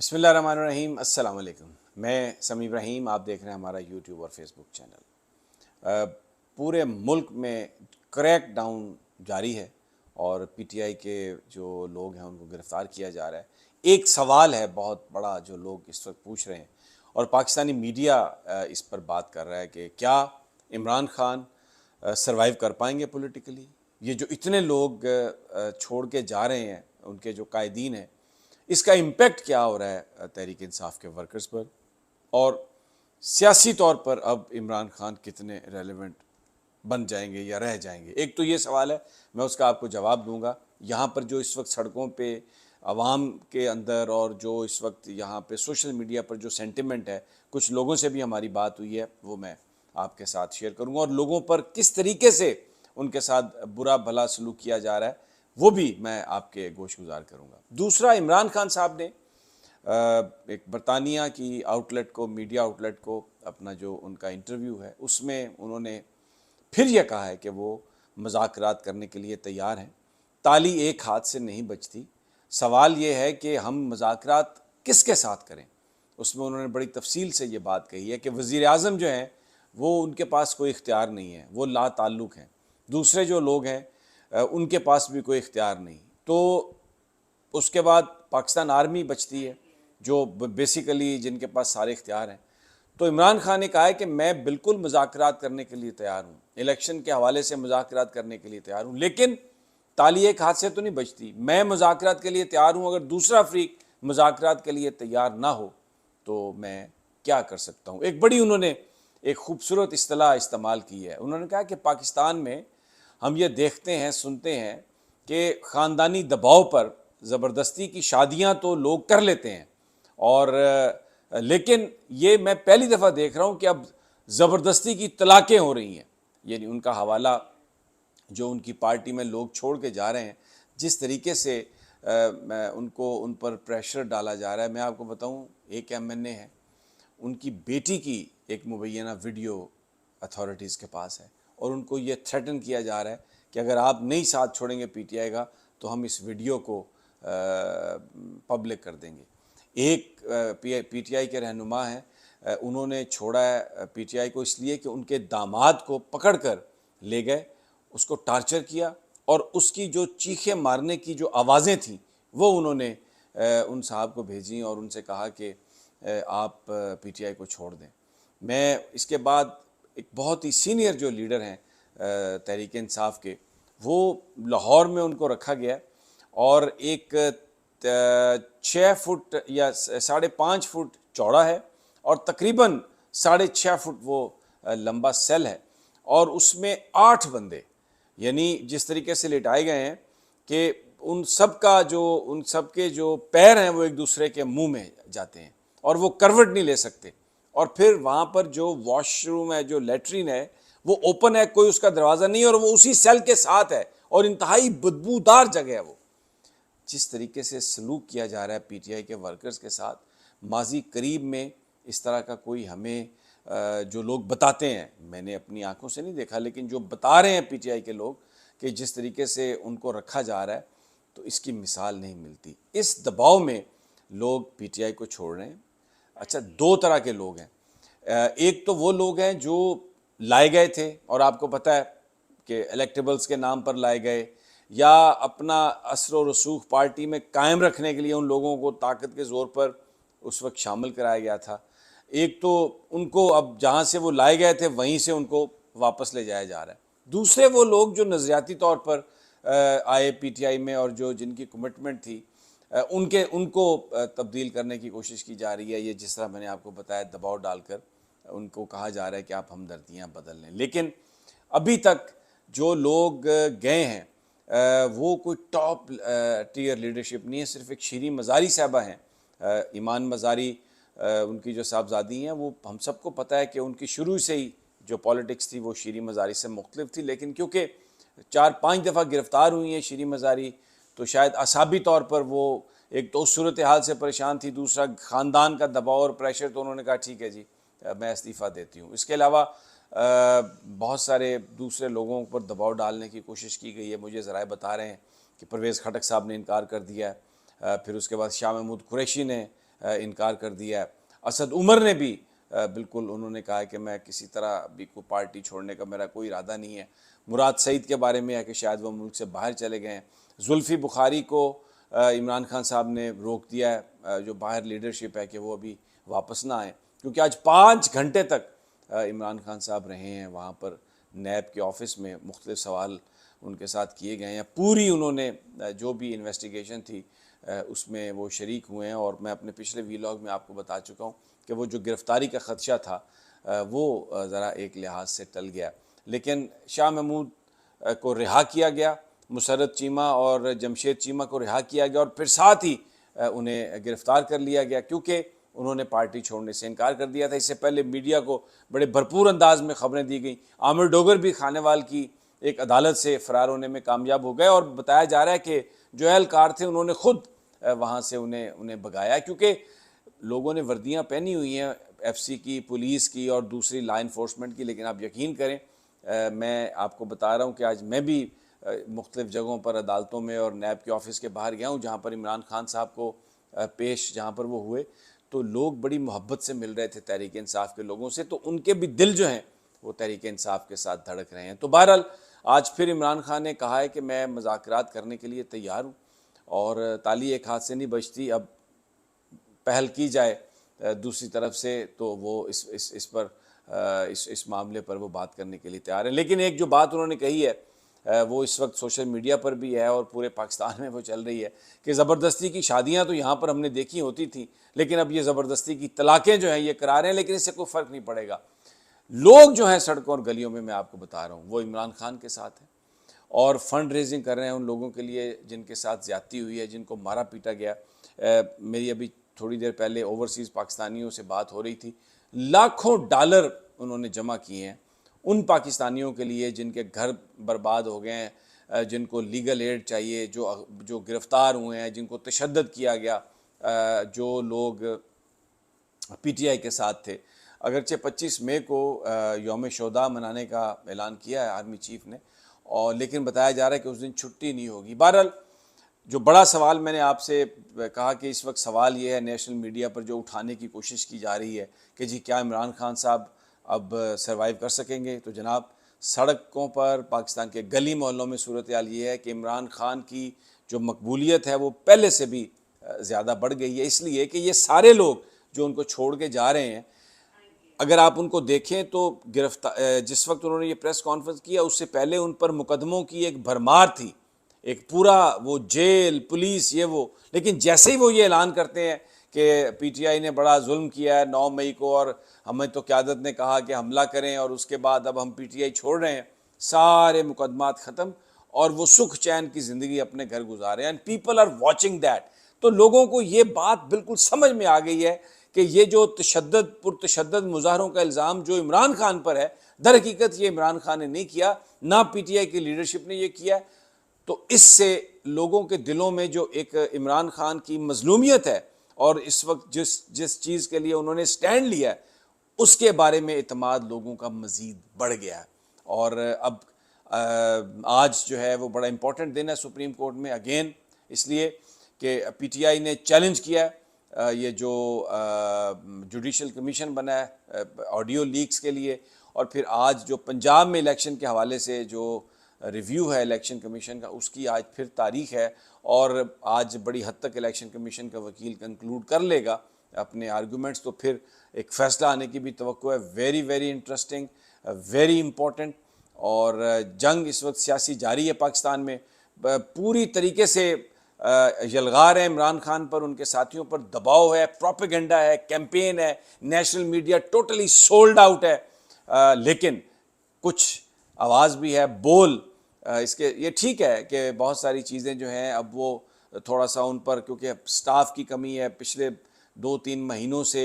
बिस्मिल्लाहिर्रहमानिर्रहीम। अस्सलाम वालेकुम। मैं समी इब्राहिम, आप देख रहे हैं हमारा यूट्यूब और फेसबुक चैनल। पूरे मुल्क में क्रैक डाउन जारी है और पीटीआई के जो लोग हैं उनको गिरफ़्तार किया जा रहा है। एक सवाल है बहुत बड़ा जो लोग इस वक्त पूछ रहे हैं और पाकिस्तानी मीडिया इस पर बात कर रहा है कि क्या इमरान खान सरवाइव कर पाएंगे पॉलिटिकली। ये जो इतने लोग छोड़ के जा रहे हैं, उनके जो कायदीन हैं, इसका इम्पेक्ट क्या हो रहा है तहरीक इंसाफ के वर्कर्स पर, और सियासी तौर पर अब इमरान खान कितने रेलेवेंट बन जाएंगे या रह जाएंगे। एक तो ये सवाल है, मैं उसका आपको जवाब दूंगा। यहाँ पर जो इस वक्त सड़कों पे आवाम के अंदर और जो इस वक्त यहाँ पे सोशल मीडिया पर जो सेंटिमेंट है, कुछ लोगों से भी हमारी बात हुई है, वो मैं आपके साथ शेयर करूँगा और लोगों पर किस तरीके से उनके साथ बुरा भला सलूक किया जा रहा है वो भी मैं आपके गोश गुजार करूँगा। दूसरा, इमरान खान साहब ने एक बरतानिया की आउटलेट को, मीडिया आउटलेट को, अपना जो उनका इंटरव्यू है उसमें उन्होंने फिर यह कहा है कि वो मुज़ाकरात करने के लिए तैयार हैं। ताली एक हाथ से नहीं बजती। सवाल ये है कि हम मुज़ाकरात किसके साथ करें। उसमें उन्होंने बड़ी तफसील से ये बात कही है कि वज़ीर आज़म जो हैं वो, उनके पास कोई इख्तियार नहीं है, वो ला ताल्लुक़ हैं। दूसरे जो लोग हैं उनके पास भी कोई इख्तियार नहीं। तो उसके बाद पाकिस्तान आर्मी बचती है जो बेसिकली जिनके पास सारे इख्तियार हैं। तो इमरान खान ने कहा है कि मैं बिल्कुल मुज़ाकरात करने के लिए तैयार हूँ, इलेक्शन के हवाले से मुज़ाकरात करने के लिए तैयार हूँ, लेकिन ताली एक हाथ से तो नहीं बजती। मैं मुज़ाकरात के लिए तैयार हूँ, अगर दूसरा फ्रीक मुज़ाकरात के लिए तैयार ना हो तो मैं क्या कर सकता हूँ। एक बड़ी उन्होंने एक खूबसूरत इस्तेलाह इस्तेमाल की है। उन्होंने कहा कि पाकिस्तान में हम ये देखते हैं, सुनते हैं कि ख़ानदानी दबाव पर ज़बरदस्ती की शादियाँ तो लोग कर लेते हैं, और लेकिन ये मैं पहली दफ़ा देख रहा हूँ कि अब ज़बरदस्ती की तलाक़ें हो रही हैं। यानी उनका हवाला जो उनकी पार्टी में लोग छोड़ के जा रहे हैं, जिस तरीके से उनको उन पर प्रेशर डाला जा रहा है। मैं आपको बताऊँ, एक एमएनए है, उनकी बेटी की एक मुबैना वीडियो अथॉरिटीज़ के पास है और उनको ये थ्रेटन किया जा रहा है कि अगर आप नहीं साथ छोड़ेंगे पीटीआई का तो हम इस वीडियो को पब्लिक कर देंगे। एक पीटीआई के रहनुमा हैं, उन्होंने छोड़ा है पीटीआई को इसलिए कि उनके दामाद को पकड़ कर ले गए, उसको टार्चर किया और उसकी जो चीखें मारने की जो आवाज़ें थीं वो उन्होंने उन साहब को भेजी और उनसे कहा कि आप पीटीआई को छोड़ दें। मैं इसके बाद एक बहुत ही सीनियर जो लीडर हैं तहरीक इंसाफ के, वो लाहौर में उनको रखा गया और एक 6 फुट या 5.5 फुट चौड़ा है और तकरीबन 6.5 फुट वो लंबा सेल है और उसमें 8 बंदे, यानी जिस तरीके से लिटाए गए हैं कि उन सब के जो पैर हैं वो एक दूसरे के मुंह में जाते हैं और वो करवट नहीं ले सकते। और फिर वहाँ पर जो वॉशरूम है, जो लेटरिन है, वो ओपन है, कोई उसका दरवाज़ा नहीं और वो उसी सेल के साथ है और इंतहाई बदबूदार जगह है वो। जिस तरीके से सलूक किया जा रहा है पीटीआई के वर्कर्स के साथ, माजी करीब में इस तरह का कोई हमें जो लोग बताते हैं, मैंने अपनी आंखों से नहीं देखा, लेकिन जो बता रहे हैं पीटीआई के लोग कि जिस तरीके से उनको रखा जा रहा है, तो इसकी मिसाल नहीं मिलती। इस दबाव में लोग पीटीआई को छोड़ रहे हैं। अच्छा, दो तरह के लोग हैं। एक तो वो लोग हैं जो लाए गए थे और आपको पता है कि इलेक्टेबल्स के नाम पर लाए गए या अपना असर व रसूख पार्टी में कायम रखने के लिए उन लोगों को ताकत के ज़ोर पर उस वक्त शामिल कराया गया था। एक तो उनको अब जहाँ से वो लाए गए थे वहीं से उनको वापस ले जाया जा रहा है। दूसरे वो लोग जो नज़रियाती तौर पर आए पीटीआई में और जो जिनकी कमिटमेंट थी, उनको तब्दील करने की कोशिश की जा रही है। ये जिस तरह मैंने आपको बताया, दबाव डालकर उनको कहा जा रहा है कि आप हमदर्दियाँ बदल लें। लेकिन अभी तक जो लोग गए हैं वो कोई टॉप टीयर लीडरशिप नहीं है। सिर्फ एक शीरी मज़ारी साहबा हैं, ईमान मज़ारी, उनकी जो साहबजादी हैं, वो हम सबको पता है कि उनकी शुरू से ही जो पॉलिटिक्स थी वो शीरी मज़ारी से मुख्तलिफ थी, लेकिन क्योंकि 4-5 दफ़ा गिरफ़्तार हुई हैं शीरी मज़ारी, तो शायद असाबी तौर पर वो एक तो उस सूरत हाल से परेशान थी, दूसरा ख़ानदान का दबाव और प्रेशर, तो उन्होंने कहा ठीक है जी, मैं इस्तीफ़ा देती हूँ। इसके अलावा बहुत सारे दूसरे लोगों पर दबाव डालने की कोशिश की गई है। मुझे ज़राए बता रहे हैं कि परवेज़ खटक साहब ने इनकार कर दिया है। फिर उसके बाद शाह महमूद कुरैशी ने इनकार कर दिया है। असद उमर ने भी बिल्कुल उन्होंने कहा है कि मैं किसी तरह भी कोई पार्टी छोड़ने का मेरा कोई इरादा नहीं है। मुराद सईद के बारे में है कि शायद वो मुल्क से बाहर चले गए हैं। जुल्फ़ी बुखारी को इमरान खान साहब ने रोक दिया है, जो बाहर लीडरशिप है, कि वो अभी वापस ना आए, क्योंकि आज 5 घंटे तक इमरान खान साहब रहे हैं वहाँ पर नैब के ऑफिस में। मुख्तलिफ सवाल उनके साथ किए गए हैं। पूरी उन्होंने जो भी इन्वेस्टिगेशन थी उसमें वो शरीक हुए हैं। और मैं अपने पिछले वीलॉग में आपको बता चुका हूँ कि वो जो गिरफ़्तारी का ख़दशा था वो ज़रा एक लिहाज से टल गया। लेकिन शाह महमूद को रिहा किया गया, मुसर्रत चीमा और जमशेद चीमा को रिहा किया गया, और फिर साथ ही उन्हें गिरफ़्तार कर लिया गया क्योंकि उन्होंने पार्टी छोड़ने से इनकार कर दिया था। इससे पहले मीडिया को बड़े भरपूर अंदाज में ख़बरें दी गई। आमिर डोगर भी खानेवाल की एक अदालत से फ़रार होने में कामयाब हो गए, और बताया जा रहा है कि जो एहलकार थे उन्होंने ख़ुद वहाँ से उन्हें भगाया, क्योंकि लोगों ने वर्दियाँ पहनी हुई हैं एफसी की, पुलिस की और दूसरी लॉ इन्फोर्समेंट की। लेकिन आप यकीन करें, मैं आपको बता रहा हूँ कि आज मैं भी मुख्तलिफ़ जगहों पर अदालतों में और नैब के ऑफ़िस के बाहर गया हूँ जहाँ पर इमरान खान साहब को पेश जहाँ पर वो हुए, तो लोग बड़ी मोहब्बत से मिल रहे थे तहरीक इंसाफ के लोगों से। तो उनके भी दिल जो हैं वो तहरीक इंसाफ के साथ धड़क रहे हैं। तो बहरहाल आज फिर इमरान खान ने कहा है कि मैं मुज़ाकरात करने के लिए तैयार हूँ, और ताली एक हाथ से नहीं बजती, अब पहल की जाए दूसरी तरफ से, तो वो इस पर इस मामले पर वो बात करने के लिए तैयार है। लेकिन एक जो बात उन्होंने कही है वो इस वक्त सोशल मीडिया पर भी है और पूरे पाकिस्तान में वो चल रही है कि ज़बरदस्ती की शादियां तो यहाँ पर हमने देखी होती थी, लेकिन अब ये ज़बरदस्ती की तलाक़ें जो हैं ये करा रहे हैं, लेकिन इससे कोई फ़र्क नहीं पड़ेगा। लोग जो हैं सड़कों और गलियों में, मैं आपको बता रहा हूँ, वो इमरान खान के साथ हैं और फंड रेजिंग कर रहे हैं उन लोगों के लिए जिनके साथ ज़्यादती हुई है, जिनको मारा पीटा गया। मेरी अभी थोड़ी देर पहले ओवरसीज़ पाकिस्तानियों से बात हो रही थी। लाखों डॉलर उन्होंने जमा किए हैं उन पाकिस्तानियों के लिए जिनके घर बर्बाद हो गए हैं, जिनको लीगल एड चाहिए, जो गिरफ़्तार हुए हैं, जिनको तशद्दुद किया गया, जो लोग पीटीआई के साथ थे। अगरचे 25 मई को यौम शोदा मनाने का ऐलान किया है आर्मी चीफ ने, और लेकिन बताया जा रहा है कि उस दिन छुट्टी नहीं होगी। बहरहाल जो बड़ा सवाल मैंने आपसे कहा कि इस वक्त सवाल ये है नेशनल मीडिया पर जो उठाने की कोशिश की जा रही है कि जी क्या इमरान खान साहब अब सर्वाइव कर सकेंगे, तो जनाब सड़कों पर पाकिस्तान के गली मोहल्लों में सूरत हाल ये है कि इमरान खान की जो मकबूलियत है वो पहले से भी ज़्यादा बढ़ गई है, इसलिए कि ये सारे लोग जो उनको छोड़ के जा रहे हैं, अगर आप उनको देखें तो गिरफ्तार जिस वक्त उन्होंने ये प्रेस कॉन्फ्रेंस किया उससे पहले उन पर मुकदमों की एक भरमार थी, एक पूरा वो जेल पुलिस ये वो। लेकिन जैसे ही वो ये ऐलान करते हैं कि पीटीआई ने बड़ा जुल्म किया है 9 मई को और हमें तो क़यादत ने कहा कि हमला करें और उसके बाद अब हम पीटीआई छोड़ रहे हैं, सारे मुकदमात ख़त्म और वो सुख चैन की ज़िंदगी अपने घर गुजारे and people are watching that. तो लोगों को ये बात बिल्कुल समझ में आ गई है कि ये जो पुरतशद्दुद मुजाहरों का इल्ज़ाम जो इमरान खान पर है, दर हकीकत ये इमरान खान ने नहीं किया, ना पीटीआई की लीडरशिप ने ये किया। तो इससे लोगों के दिलों में जो एक इमरान खान की मजलूमियत है और इस वक्त जिस चीज़ के लिए उन्होंने स्टैंड लिया है उसके बारे में इत्मीनान लोगों का मज़ीद बढ़ गया है। और अब आज जो है वो बड़ा इम्पोर्टेंट दिन है सुप्रीम कोर्ट में अगेन, इसलिए कि पीटीआई ने चैलेंज किया है ये जो जुडिशल कमीशन बना है ऑडियो लीक्स के लिए, और फिर आज जो पंजाब में इलेक्शन के हवाले से जो रिव्यू है इलेक्शन कमीशन का उसकी आज फिर तारीख है, और आज बड़ी हद तक इलेक्शन कमीशन का वकील कंक्लूड कर लेगा अपने आर्गूमेंट्स, तो फिर एक फ़ैसला आने की भी तवक्को है। Very very interesting, very important. और जंग इस वक्त सियासी जारी है पाकिस्तान में, पूरी तरीके से यलगार है इमरान खान पर, उनके साथियों पर दबाव है, प्रोपेगेंडा है, कैंपेन है, national media totally sold out है। लेकिन कुछ आवाज़ भी है, बोल इसके ये ठीक है कि बहुत सारी चीज़ें जो हैं अब वो थोड़ा सा उन पर, क्योंकि स्टाफ की कमी है, पिछले 2-3 महीनों से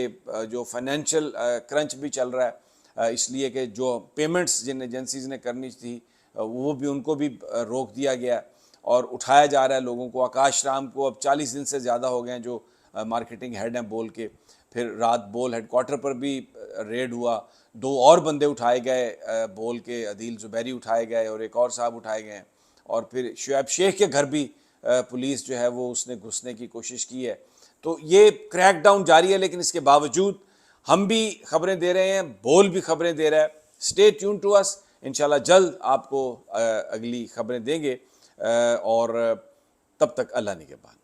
जो फाइनेंशियल क्रंच भी चल रहा है, इसलिए कि जो पेमेंट्स जिन एजेंसीज़ ने करनी थी वो भी उनको भी रोक दिया गया और उठाया जा रहा है लोगों को। आकाश राम को अब 40 दिन से ज़्यादा हो गए हैं जो मार्केटिंग हेड हैं बोल के। फिर रात बोल हेडक्वार्टर पर भी रेड हुआ, 2 और बंदे उठाए गए, बोल के अदील ज़ुबैरी उठाए गए और एक और साहब उठाए गए, और फिर शुएब शेख के घर भी पुलिस जो है वो उसने घुसने की कोशिश की है। तो ये क्रैकडाउन जारी है, लेकिन इसके बावजूद हम भी खबरें दे रहे हैं, बोल भी खबरें दे रहा है। स्टे ट्यून टू अस, इंशाल्लाह जल्द आपको अगली खबरें देंगे, और तब तक अल्लाह निगहबान।